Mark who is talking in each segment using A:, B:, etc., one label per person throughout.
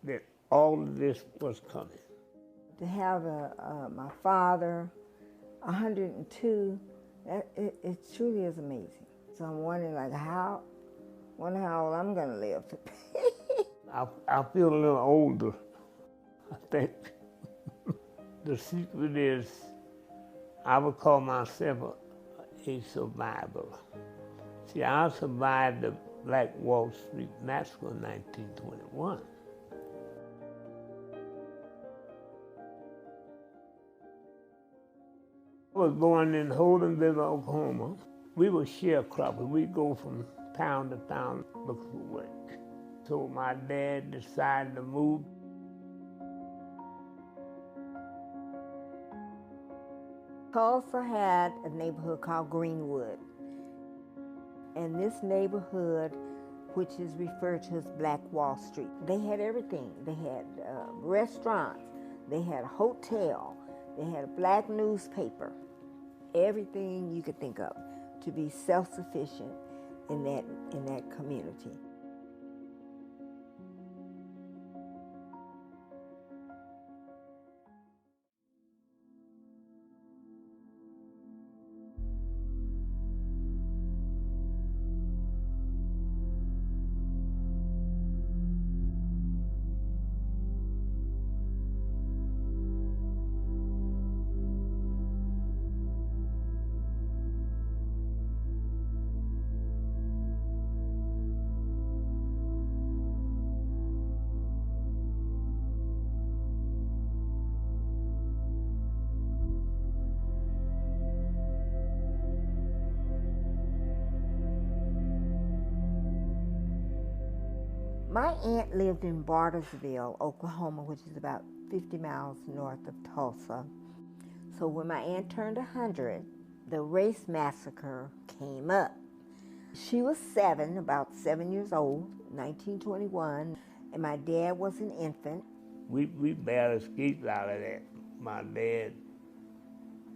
A: that all of this was coming.
B: To have my father, 102, it truly is amazing. So I'm wondering, like, wonder how old I'm gonna live.
A: I feel a little older. I think the secret is I would call myself a survivor. See, I survived the Black Wall Street massacre in 1921. I was born in Holdenville, Oklahoma. We were sharecroppers. We'd go from town to town looking for work. So my dad decided to move.
B: Tulsa had a neighborhood called Greenwood. And this neighborhood, which is referred to as Black Wall Street, they had everything. They had restaurants, they had a hotel, they had a black newspaper, everything you could think of to be self-sufficient in that community. My aunt lived in Bartersville, Oklahoma, which is about 50 miles north of Tulsa. So when my aunt turned 100, the race massacre came up. She was about 7 years old, 1921, and my dad was an infant.
A: We barely escaped out of that. My dad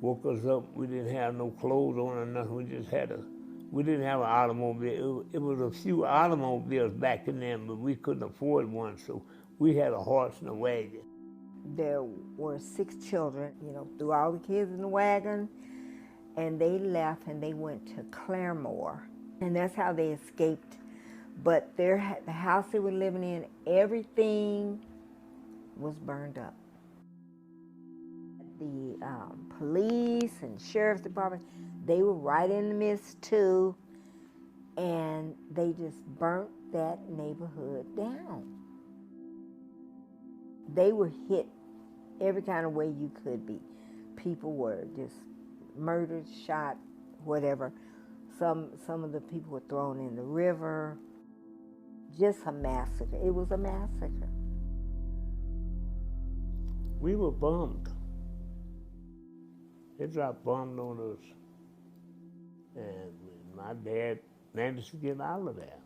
A: woke us up. We didn't have no clothes on or nothing. We didn't have an automobile. It was a few automobiles back in then, but we couldn't afford one, so we had a horse and a wagon.
B: There were 6 children, threw all the kids in the wagon, and they left and they went to Claremore, and that's how they escaped. But the house they were living in, everything was burned up. The police and sheriff's department, they were right in the midst too, and they just burnt that neighborhood down. They were hit every kind of way you could be. People were just murdered, shot, whatever. Some of the people were thrown in the river. Just a massacre. It was a massacre.
A: We were bummed. They dropped bombs on us. And my dad managed to get out of there.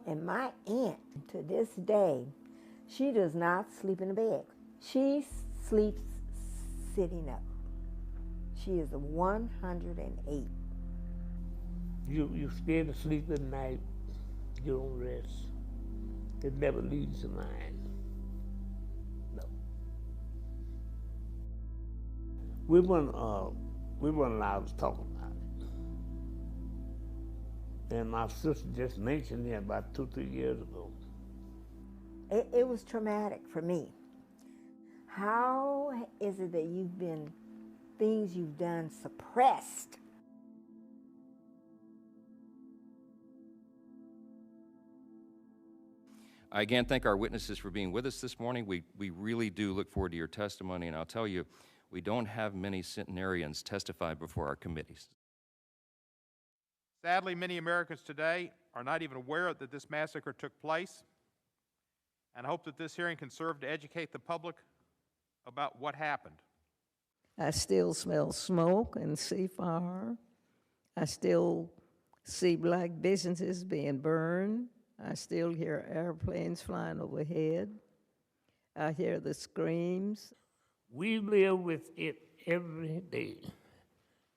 B: And my aunt, to this day, she does not sleep in a bed. She sleeps sitting up. She is 108.
A: You're scared to sleep at night. You don't rest. It never leaves your mind. No. We weren't allowed to talk about it. And my sister just mentioned it about 2-3 years ago.
B: It was traumatic for me. How is it that things you've done suppressed?
C: I again thank our witnesses for being with us this morning. We really do look forward to your testimony, and I'll tell you, we don't have many centenarians testify before our committees.
D: Sadly, many Americans today are not even aware that this massacre took place, and I hope that this hearing can serve to educate the public about what happened.
E: I still smell smoke and see fire. I still see black businesses being burned. I still hear airplanes flying overhead. I hear the screams.
A: We live with it every day.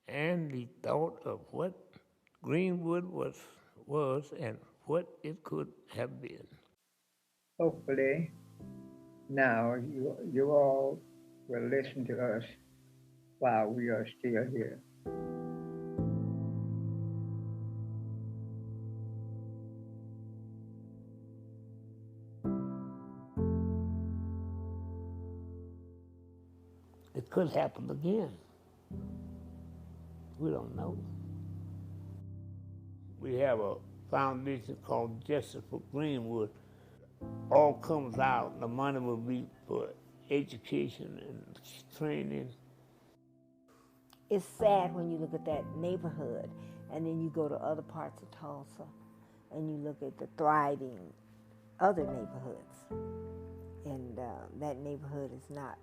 A: And the thought of what Greenwood was and what it could have been.
F: Hopefully, now you all will listen to us while we are still here.
A: It could happen again. We don't know. We have a foundation called Justice for Greenwood. All comes out, the money will be for education and training.
B: It's sad when you look at that neighborhood and then you go to other parts of Tulsa and you look at the thriving other neighborhoods. And that neighborhood is not.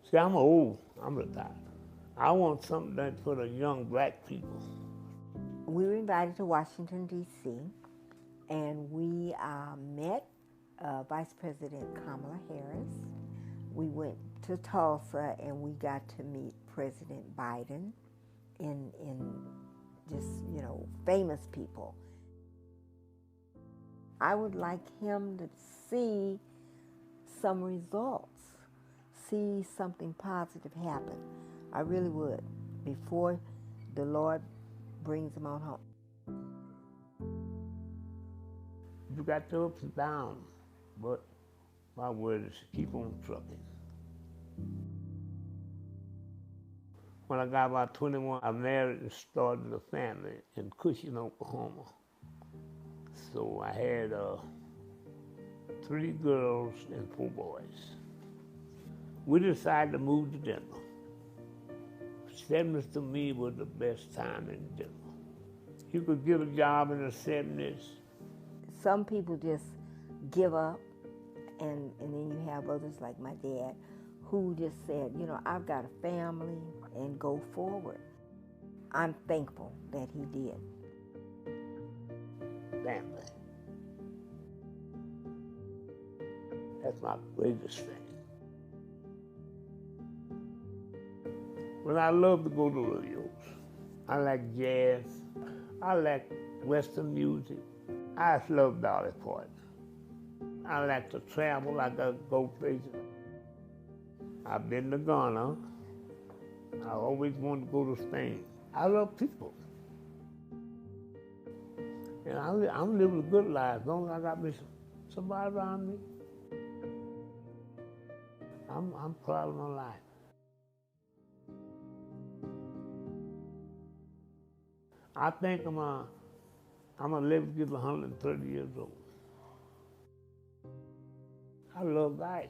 A: See, I'm old, I'm retired. I want something done for the young black people.
B: We were invited to Washington, D.C., and we met Vice President Kamala Harris. We went to Tulsa and we got to meet President Biden in just, famous people. I would like him to see some results, see something positive happen. I really would, before the Lord brings him on home.
A: You got the ups and downs, but my word is to keep on trucking. When I got about 21, I married and started a family in Tulsa, Oklahoma. So I had 3 girls and 4 boys. We decided to move to Denver. 70s to me was the best time in Denver. You could get a job in the 70s.
B: Some people just give up, and then you have others like my dad who just said, I've got a family, and go forward. I'm thankful that he did.
A: Family. That's my greatest thing. Well, I love to go to rodeos. I like jazz. I like Western music. I just love Dolly Parton. I like to travel. I got to go places. I've been to Ghana. I always wanted to go to Spain. I love people. And I'm living a good life as long as I got me somebody around me. I'm proud of my life. I think I'm gonna live to get 130 years old. I love life.